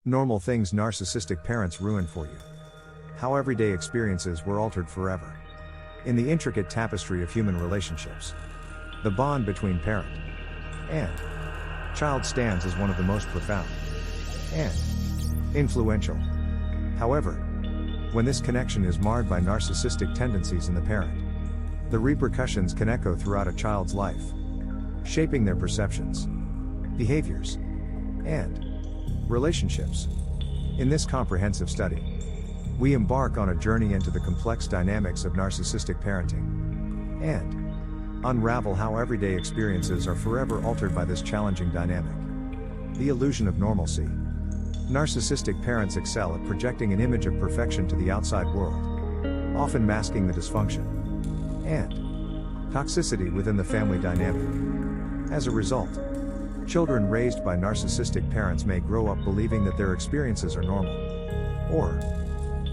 Normal things narcissistic parents ruined for you. How everyday experiences were altered forever. In the intricate tapestry of human relationships, the bond between parent and child stands as one of the most profound and influential. However, when this connection is marred by narcissistic tendencies in the parent, the repercussions can echo throughout a child's life, shaping their perceptions, behaviors, and relationships. In this comprehensive study, we embark on a journey into the complex dynamics of narcissistic parenting and unravel how everyday experiences are forever altered by this challenging dynamic. The illusion of normalcy. Narcissistic parents excel at projecting an image of perfection to the outside world, often masking the dysfunction and toxicity within the family dynamic. As a result, children raised by narcissistic parents may grow up believing that their experiences are normal, or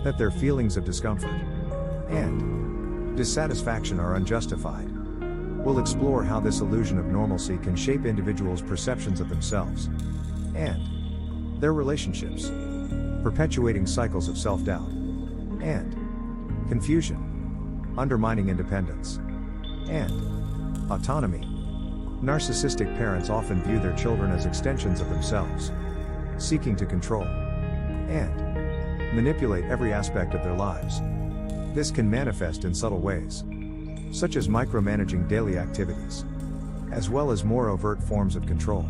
that their feelings of discomfort and dissatisfaction are unjustified. We'll explore how this illusion of normalcy can shape individuals' perceptions of themselves and their relationships, perpetuating cycles of self-doubt and confusion, undermining independence and autonomy. Narcissistic parents often view their children as extensions of themselves, seeking to control and manipulate every aspect of their lives. This can manifest in subtle ways, such as micromanaging daily activities, as well as more overt forms of control,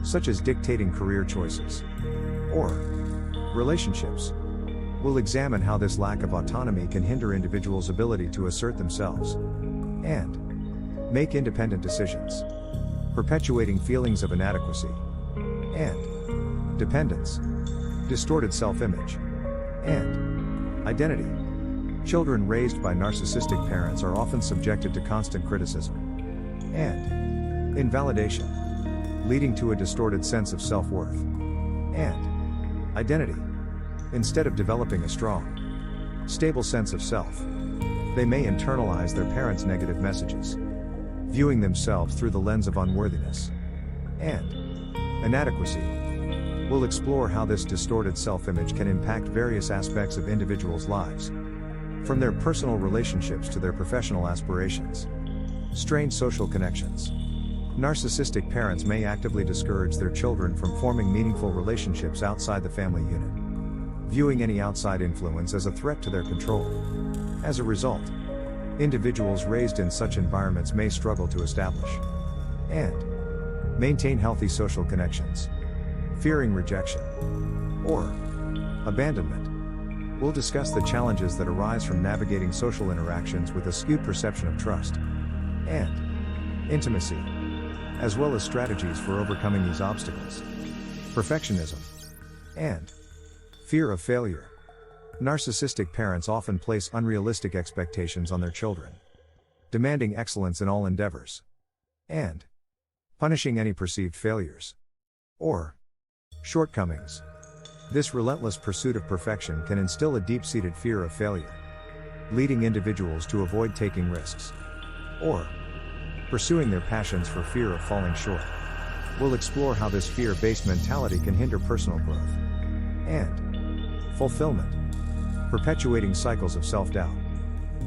such as dictating career choices or relationships. We'll examine how this lack of autonomy can hinder individuals' ability to assert themselves and make independent decisions, perpetuating feelings of inadequacy and dependence, distorted self-image, and identity. Children raised by narcissistic parents are often subjected to constant criticism and invalidation, leading to a distorted sense of self-worth and identity. Instead of developing a strong, stable sense of self, they may internalize their parents' negative messages, viewing themselves through the lens of unworthiness and inadequacy. We'll explore how this distorted self-image can impact various aspects of individuals' lives, from their personal relationships to their professional aspirations. Strained social connections. Narcissistic parents may actively discourage their children from forming meaningful relationships outside the family unit, viewing any outside influence as a threat to their control. As a result, individuals raised in such environments may struggle to establish and maintain healthy social connections, fearing rejection or abandonment. We'll discuss the challenges that arise from navigating social interactions with a skewed perception of trust and intimacy, as well as strategies for overcoming these obstacles. Perfectionism and fear of failure. Narcissistic parents often place unrealistic expectations on their children, demanding excellence in all endeavors and punishing any perceived failures or shortcomings. This relentless pursuit of perfection can instill a deep-seated fear of failure, leading individuals to avoid taking risks or pursuing their passions for fear of falling short. We'll explore how this fear-based mentality can hinder personal growth and fulfillment, perpetuating cycles of self-doubt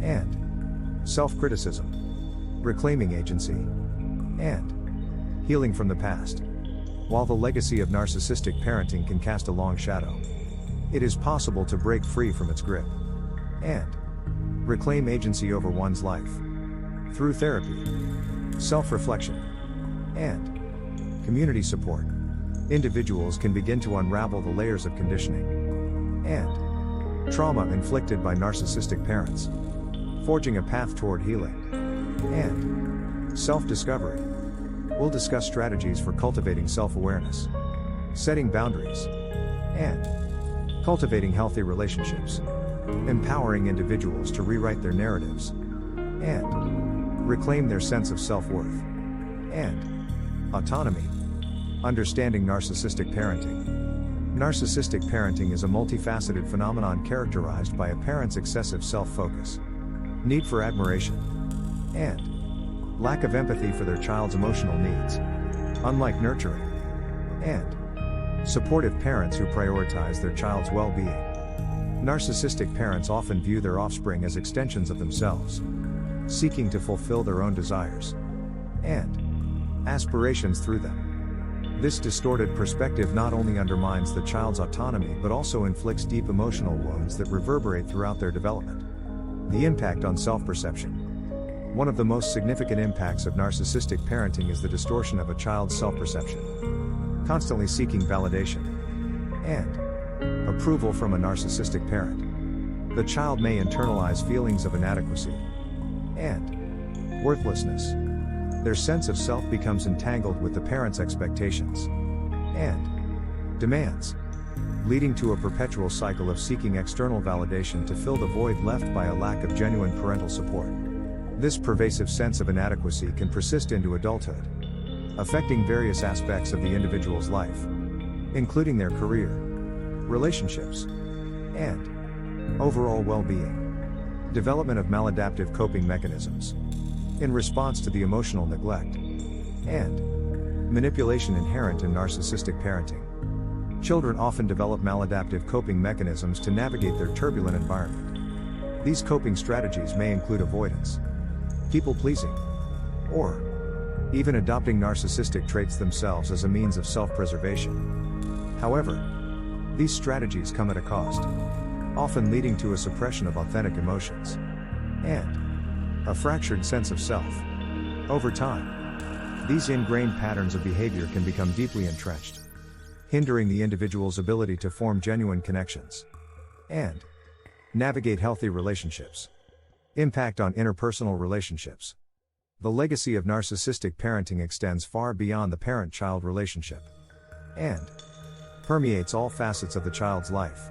and self-criticism, reclaiming agency and healing from the past. While the legacy of narcissistic parenting can cast a long shadow, it is possible to break free from its grip and reclaim agency over one's life. Through therapy, self-reflection, and community support, individuals can begin to unravel the layers of conditioning and trauma inflicted by narcissistic parents, forging a path toward healing and self-discovery. We'll discuss strategies for cultivating self-awareness, setting boundaries, and cultivating healthy relationships, empowering individuals to rewrite their narratives and reclaim their sense of self-worth and autonomy. Understanding narcissistic parenting. Narcissistic parenting is a multifaceted phenomenon characterized by a parent's excessive self-focus, need for admiration, and lack of empathy for their child's emotional needs. Unlike nurturing and Supportive parents who prioritize their child's well-being. Narcissistic parents often view their offspring as extensions of themselves, seeking to fulfill their own desires and aspirations through them. This distorted perspective not only undermines the child's autonomy but also inflicts deep emotional wounds that reverberate throughout their development. The impact on self-perception. One of the most significant impacts of narcissistic parenting is the distortion of a child's self-perception. Constantly seeking validation and approval from a narcissistic parent, the child may internalize feelings of inadequacy and worthlessness. Their sense of self becomes entangled with the parent's expectations and demands, leading to a perpetual cycle of seeking external validation to fill the void left by a lack of genuine parental support. This pervasive sense of inadequacy can persist into adulthood, affecting various aspects of the individual's life, including their career, relationships, and overall well-being. Development of maladaptive coping mechanisms. In response to the emotional neglect and manipulation inherent in narcissistic parenting, children often develop maladaptive coping mechanisms to navigate their turbulent environment. These coping strategies may include avoidance, people-pleasing, or even adopting narcissistic traits themselves as a means of self-preservation. However, these strategies come at a cost, often leading to a suppression of authentic emotions and a fractured sense of self. Over time, these ingrained patterns of behavior can become deeply entrenched, hindering the individual's ability to form genuine connections and navigate healthy relationships. Impact on interpersonal relationships. The legacy of narcissistic parenting extends far beyond the parent-child relationship and permeates all facets of the child's life,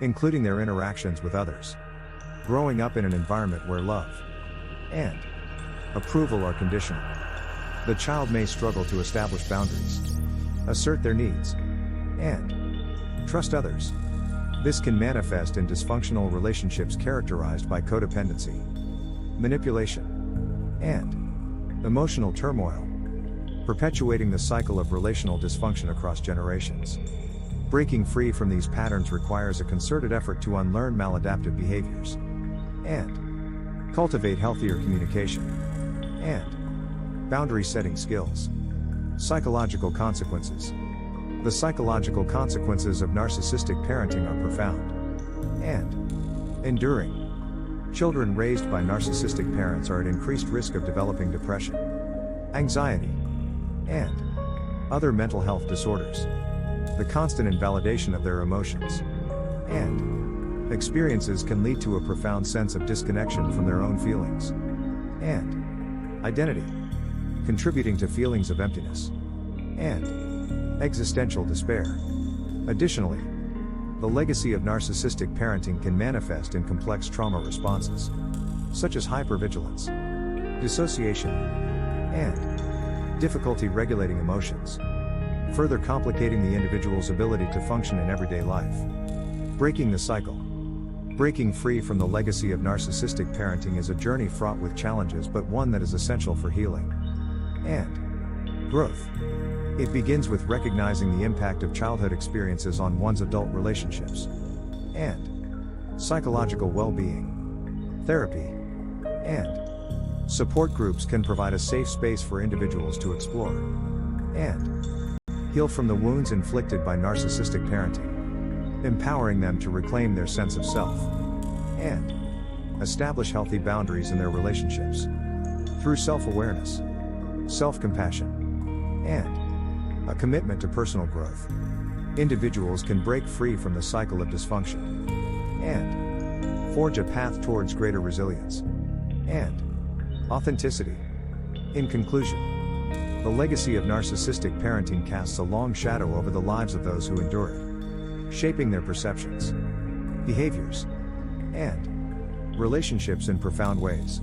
including their interactions with others. Growing up in an environment where love and approval are conditional, the child may struggle to establish boundaries, assert their needs, and trust others. This can manifest in dysfunctional relationships characterized by codependency, manipulation, and emotional turmoil, perpetuating the cycle of relational dysfunction across generations. Breaking free from these patterns requires a concerted effort to unlearn maladaptive behaviors and cultivate healthier communication and boundary-setting skills. Psychological consequences. The psychological consequences of narcissistic parenting are profound and enduring. Children raised by narcissistic parents are at increased risk of developing depression, anxiety, and other mental health disorders. The constant invalidation of their emotions and experiences can lead to a profound sense of disconnection from their own feelings and identity, contributing to feelings of emptiness and existential despair. Additionally, the legacy of narcissistic parenting can manifest in complex trauma responses, such as hypervigilance, dissociation, and difficulty regulating emotions, further complicating the individual's ability to function in everyday life. Breaking the cycle. Breaking free from the legacy of narcissistic parenting is a journey fraught with challenges, but one that is essential for healing and growth. It begins with recognizing the impact of childhood experiences on one's adult relationships and psychological well-being. Therapy and support groups can provide a safe space for individuals to explore and heal from the wounds inflicted by narcissistic parenting, empowering them to reclaim their sense of self and establish healthy boundaries in their relationships. Through self-awareness, self-compassion, and a commitment to personal growth, individuals can break free from the cycle of dysfunction and forge a path towards greater resilience and authenticity. In conclusion, the legacy of narcissistic parenting casts a long shadow over the lives of those who endure it, shaping their perceptions, behaviors, and relationships in profound ways.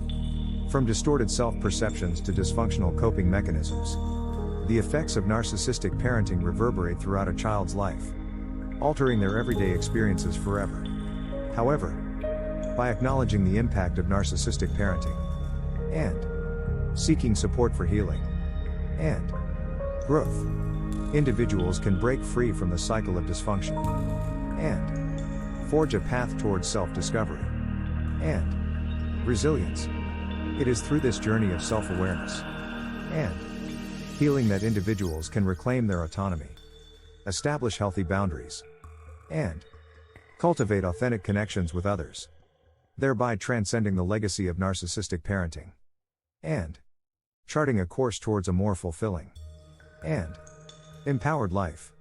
From distorted self-perceptions to dysfunctional coping mechanisms, the effects of narcissistic parenting reverberate throughout a child's life, altering their everyday experiences forever. However, by acknowledging the impact of narcissistic parenting and seeking support for healing and growth, individuals can break free from the cycle of dysfunction and forge a path towards self-discovery and resilience. It is through this journey of self-awareness and healing that individuals can reclaim their autonomy, establish healthy boundaries, and cultivate authentic connections with others, thereby transcending the legacy of narcissistic parenting and charting a course towards a more fulfilling and empowered life.